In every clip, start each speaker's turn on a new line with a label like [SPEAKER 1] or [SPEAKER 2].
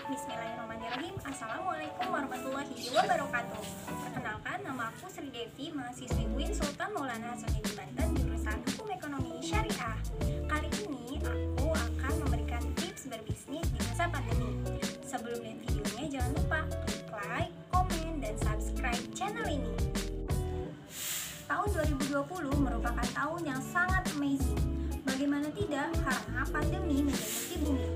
[SPEAKER 1] Bismillahirrahmanirrahim. Assalamualaikum warahmatullahi wabarakatuh. Perkenalkan, nama aku Sri Devi, mahasiswi UIN Sultan Maulana Hasanuddin Banten, jurusan Hukum Ekonomi Syariah. Kali ini aku akan memberikan tips berbisnis di masa pandemi. Sebelum lihat videonya, jangan lupa klik like, komen, dan subscribe channel ini. Tahun 2020 merupakan tahun yang sangat amazing. Bagaimana tidak, karena pandemi menyelimuti bumi.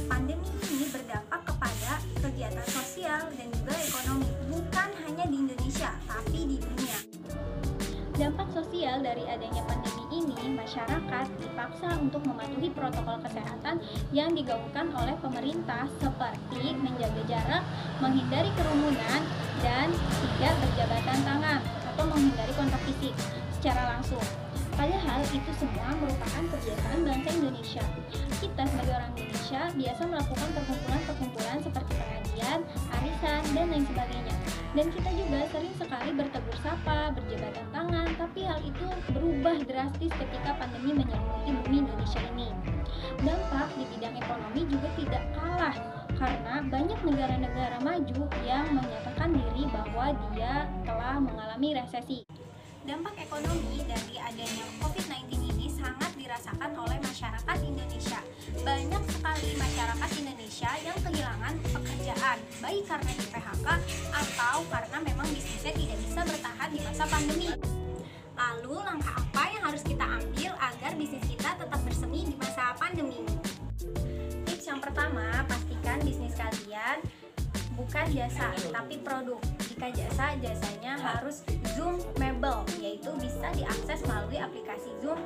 [SPEAKER 1] Pandemi ini berdampak kepada kegiatan sosial dan juga ekonomi, bukan hanya di Indonesia, tapi di dunia. Dampak sosial dari adanya pandemi ini, masyarakat dipaksa untuk mematuhi protokol kesehatan yang digaungkan oleh pemerintah seperti menjaga jarak, menghindari kerumunan, dan tidak berjabatan tangan atau menghindari kontak fisik secara langsung. Padahal itu semua merupakan kebiasaan bangsa Indonesia. Kita sebagai orang Indonesia biasa melakukan perkumpulan-perkumpulan seperti pengajian, arisan, dan lain sebagainya. Dan kita juga sering sekali bertegur sapa, berjabatan tangan, tapi hal itu berubah drastis ketika pandemi menyelimuti bumi Indonesia ini. Dampak di bidang ekonomi juga tidak kalah, karena banyak negara-negara maju yang menyatakan diri bahwa dia telah mengalami resesi. Dampak ekonomi dari adanya COVID-19 ini sangat dirasakan oleh masyarakat Indonesia. Banyak sekali masyarakat Indonesia yang kehilangan pekerjaan, baik karena di PHK atau karena memang bisnisnya tidak bisa bertahan di masa pandemi. Lalu langkah apa yang harus kita ambil agar bisnis kita tetap bersemi di masa pandemi? Tips yang pertama, pastikan bisnis kalian bukan jasa, tapi produk. Jika jasa, jasanya harus Zoomable, yaitu bisa diakses melalui aplikasi Zoom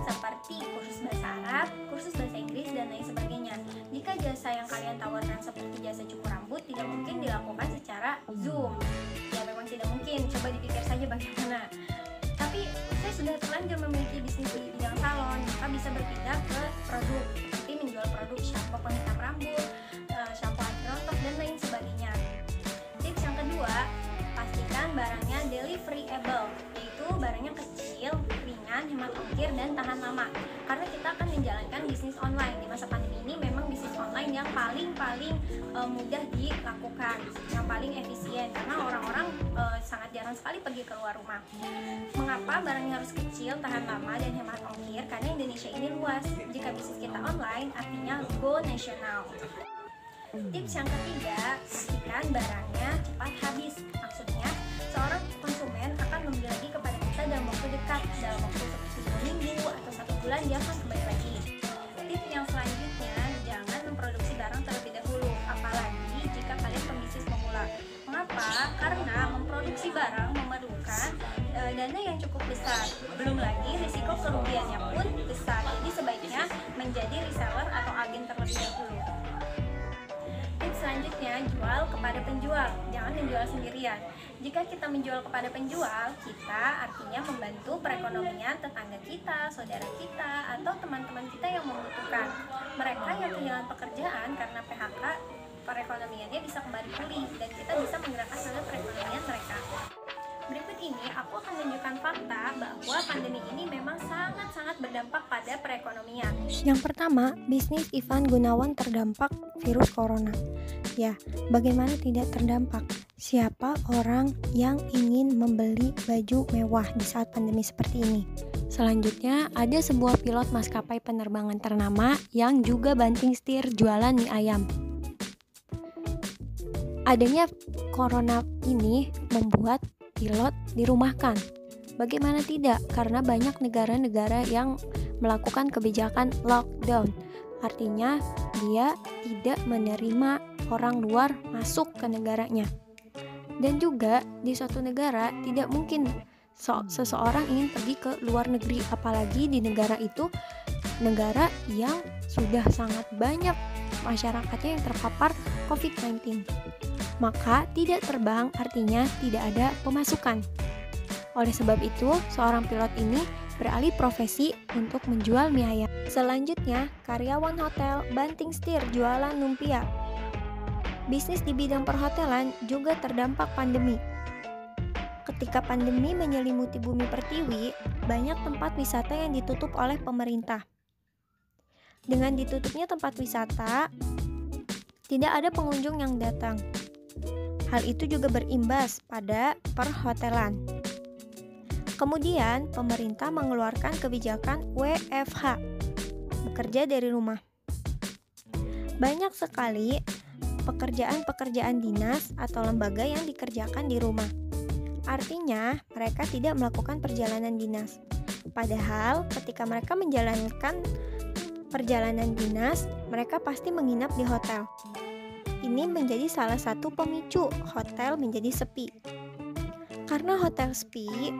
[SPEAKER 1] seperti kursus bahasa Arab, kursus bahasa Inggris, dan lain sebagainya. Jika jasa yang kalian tawarkan seperti jasa cukur rambut tidak mungkin dilakukan secara Zoom. Ya memang tidak mungkin, coba dipikir saja bagaimana. Tapi saya sudah terlanjur memiliki bisnis di bidang salon, maka bisa berpindah ke produk seperti menjual produk shampoo penghitam rambut, shampoo anti-rontok, dan lain sebagainya. Tips yang kedua, pastikan barangnya deliverable, yaitu barangnya kecil, ringan, hemat ongkir, dan tahan lama. Karena kita akan menjalankan bisnis online di masa pandemi ini, memang bisnis online yang paling mudah dilakukan, yang paling efisien, karena orang-orang sangat jarang sekali pergi keluar rumah. Mengapa barangnya harus kecil, tahan lama, dan hemat ongkir? Karena Indonesia ini luas. Jika bisnis kita online, artinya go nasional. Tips yang ketiga, pastikan barangnya cepat habis. Maksudnya, seorang konsumen akan membeli lagi kepada kita dalam waktu dekat, dalam waktu seperti 2 minggu atau 1 bulan dia akan kembali lagi. Tips yang selanjutnya, jangan memproduksi barang terlebih dahulu, apalagi jika kalian pembisnis pemula. Mengapa? Karena memproduksi barang memerlukan dana yang cukup besar. Belum lagi risiko kerugiannya pun besar. Jadi sebaiknya menjadi reseller atau agen terlebih dahulu. Tips selanjutnya, jual kepada penjual, jangan menjual sendirian. Jika kita menjual kepada penjual, kita artinya membantu perekonomian tetangga kita, saudara kita, atau teman-teman kita yang membutuhkan. Mereka yang kehilangan pekerjaan karena PHK, perekonomiannya bisa kembali pulih dan kita bisa menggerakkan roda perekonomian mereka. Berikut ini aku akan menunjukkan fakta bahwa pandemi ini memang sangat-sangat berdampak pada perekonomian.
[SPEAKER 2] Yang pertama, bisnis Ivan Gunawan terdampak virus corona. Ya, bagaimana tidak terdampak? Siapa orang yang ingin membeli baju mewah di saat pandemi seperti ini? Selanjutnya, ada sebuah pilot maskapai penerbangan ternama yang juga banting setir jualan mie ayam. Adanya corona ini membuat pilot dirumahkan. Bagaimana tidak? Karena banyak negara-negara yang melakukan kebijakan lockdown. Artinya dia tidak menerima orang luar masuk ke negaranya. Dan juga di suatu negara tidak mungkin seseorang ingin pergi ke luar negeri, apalagi di negara itu negara yang sudah sangat banyak masyarakatnya yang terpapar COVID-19. Maka tidak terbang artinya tidak ada pemasukan. Oleh sebab itu, seorang pilot ini beralih profesi untuk menjual mie ayam. Selanjutnya, karyawan hotel banting setir jualan lumpia. Bisnis di bidang perhotelan juga terdampak pandemi. Ketika pandemi menyelimuti bumi pertiwi, banyak tempat wisata yang ditutup oleh pemerintah. Dengan ditutupnya tempat wisata, tidak ada pengunjung yang datang. Hal itu juga berimbas pada perhotelan. Kemudian, pemerintah mengeluarkan kebijakan WFH, bekerja dari rumah. Banyak sekali pekerjaan-pekerjaan dinas atau lembaga yang dikerjakan di rumah. Artinya, mereka tidak melakukan perjalanan dinas. Padahal, ketika mereka menjalankan perjalanan dinas, mereka pasti menginap di hotel. Ini menjadi salah satu pemicu hotel menjadi sepi. Karena hotel sepi,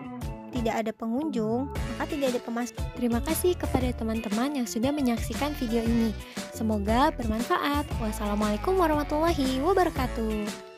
[SPEAKER 2] tidak ada pengunjung, maka tidak ada pemasukan. Terima kasih kepada teman-teman yang sudah menyaksikan video ini. Semoga bermanfaat. Wassalamualaikum warahmatullahi wabarakatuh.